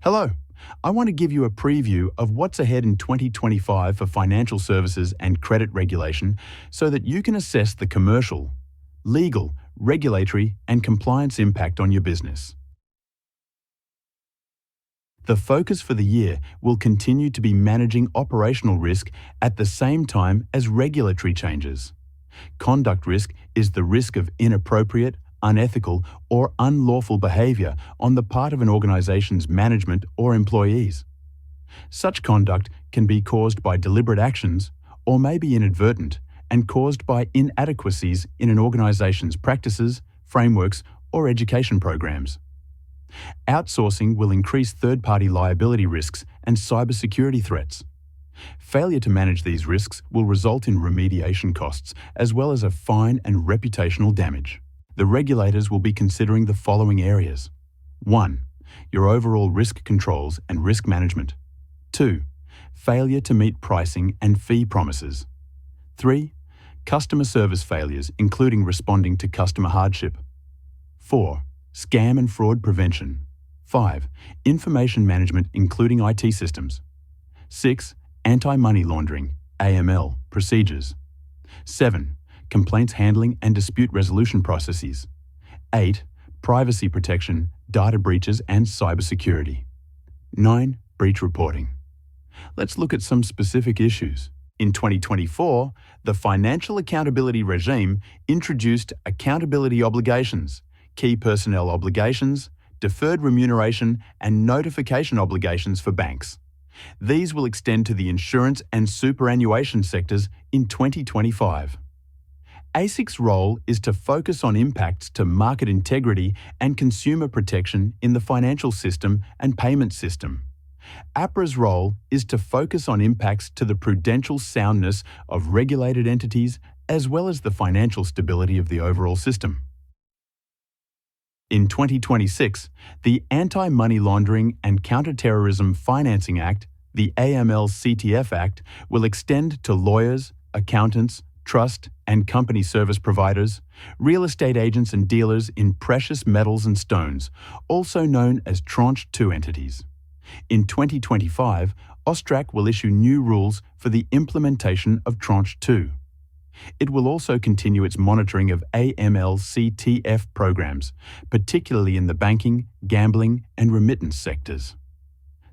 Hello. I want to give you a preview of what's ahead in 2025 for financial services and credit regulation so that you can assess the commercial, legal, regulatory, and compliance impact on your business. The focus for the year will continue to be managing operational risk at the same time as regulatory changes. Conduct risk is the risk of inappropriate, unethical, or unlawful behavior on the part of an organization's management or employees. Such conduct can be caused by deliberate actions or may be inadvertent and caused by inadequacies in an organization's practices, frameworks, or education programs. Outsourcing will increase third-party liability risks and cybersecurity threats. Failure to manage these risks will result in remediation costs as well as a fine and reputational damage. The regulators will be considering the following areas. 1. Your overall risk controls and risk management. 2. Failure to meet pricing and fee promises. 3. Customer service failures, including responding to customer hardship. 4. Scam and fraud prevention. 5. Information management, including IT systems. 6. Anti-money laundering, AML, procedures. 7. Complaints handling and dispute resolution processes. 8. Privacy protection, data breaches and cybersecurity. 9. Breach reporting. Let's look at some specific issues. In 2024, the Financial Accountability Regime introduced accountability obligations, key personnel obligations, deferred remuneration, and notification obligations for banks. These will extend to the insurance and superannuation sectors in 2025. ASIC's role is to focus on impacts to market integrity and consumer protection in the financial system and payment system. APRA's role is to focus on impacts to the prudential soundness of regulated entities as well as the financial stability of the overall system. In 2026, the Anti-Money Laundering and Counter-Terrorism Financing Act, the AML-CTF Act, will extend to lawyers, accountants, trust and company service providers, real estate agents and dealers in precious metals and stones, also known as Tranche 2 entities. In 2025, AUSTRAC will issue new rules for the implementation of Tranche 2. It will also continue its monitoring of AML-CTF programs, particularly in the banking, gambling, and remittance sectors.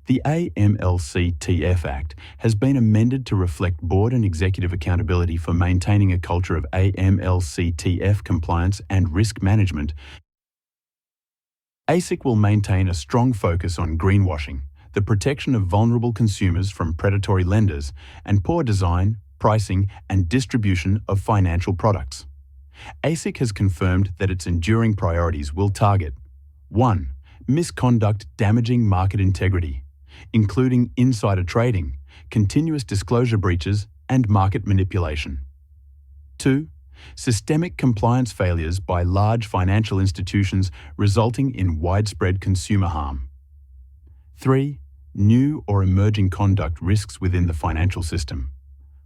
The AML-CTF Act has been amended to reflect board and executive accountability for maintaining a culture of AML-CTF compliance and risk management. ASIC will maintain a strong focus on greenwashing, the protection of vulnerable consumers from predatory lenders, and poor design, pricing, and distribution of financial products. ASIC has confirmed that its enduring priorities will target 1. Misconduct damaging market integrity, including insider trading, continuous disclosure breaches, and market manipulation. 2. Systemic compliance failures by large financial institutions resulting in widespread consumer harm. 3. New or emerging conduct risks within the financial system.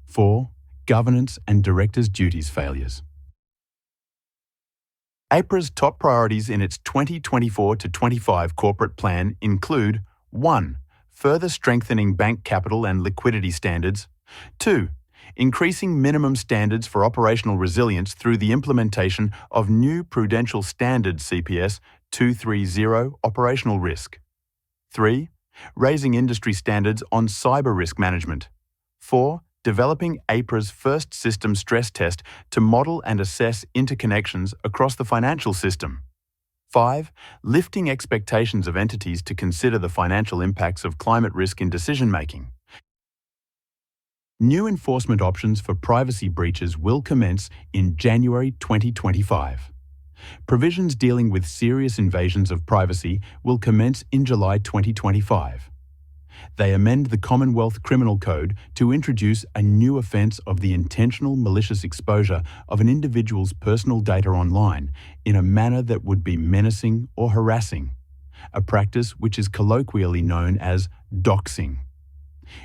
4. Governance and directors' duties failures. APRA's top priorities in its 2024-25 corporate plan include 1. Further strengthening bank capital and liquidity standards. 2. Increasing minimum standards for operational resilience through the implementation of new Prudential Standard CPS 230 operational risk. 3. Raising industry standards on cyber risk management. 4. Developing APRA's first system stress test to model and assess interconnections across the financial system. 5. Lifting expectations of entities to consider the financial impacts of climate risk in decision-making. New enforcement options for privacy breaches will commence in January 2025. Provisions dealing with serious invasions of privacy will commence in July 2025. They amend the Commonwealth Criminal Code to introduce a new offence of the intentional malicious exposure of an individual's personal data online in a manner that would be menacing or harassing, a practice which is colloquially known as doxing.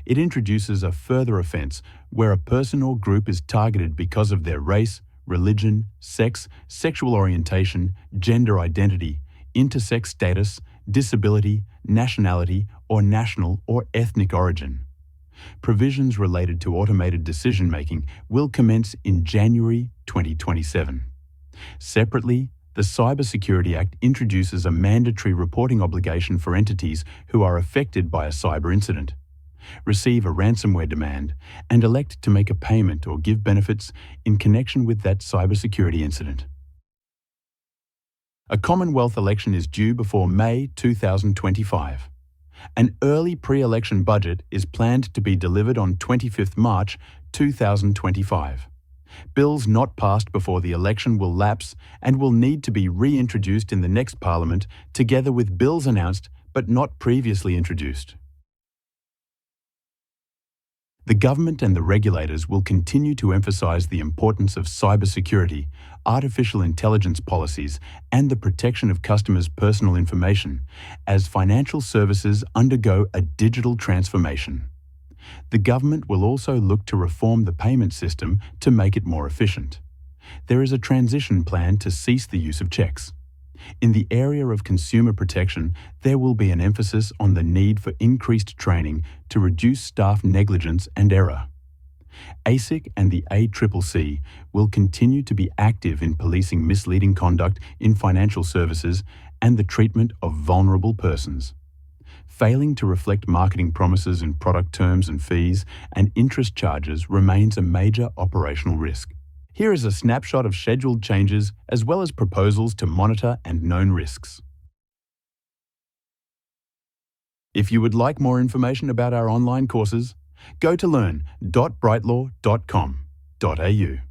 It introduces a further offence where a person or group is targeted because of their race, religion, sex, sexual orientation, gender identity, intersex status, disability, nationality, or national or ethnic origin. Provisions related to automated decision-making will commence in January 2027. Separately, the Cybersecurity Act introduces a mandatory reporting obligation for entities who are affected by a cyber incident, receive a ransomware demand, and elect to make a payment or give benefits in connection with that cybersecurity incident. A Commonwealth election is due before May 2025. An early pre-election budget is planned to be delivered on 25th March 2025. Bills not passed before the election will lapse and will need to be reintroduced in the next Parliament together with bills announced but not previously introduced. The government and the regulators will continue to emphasise the importance of cybersecurity, artificial intelligence policies, and the protection of customers' personal information as financial services undergo a digital transformation. The government will also look to reform the payment system to make it more efficient. There is a transition plan to cease the use of cheques. In the area of consumer protection, there will be an emphasis on the need for increased training to reduce staff negligence and error. ASIC and the ACCC will continue to be active in policing misleading conduct in financial services and the treatment of vulnerable persons. Failing to reflect marketing promises in product terms and fees and interest charges remains a major operational risk. Here is a snapshot of scheduled changes as well as proposals to monitor and known risks. If you would like more information about our online courses, go to learn.brightlaw.com.au.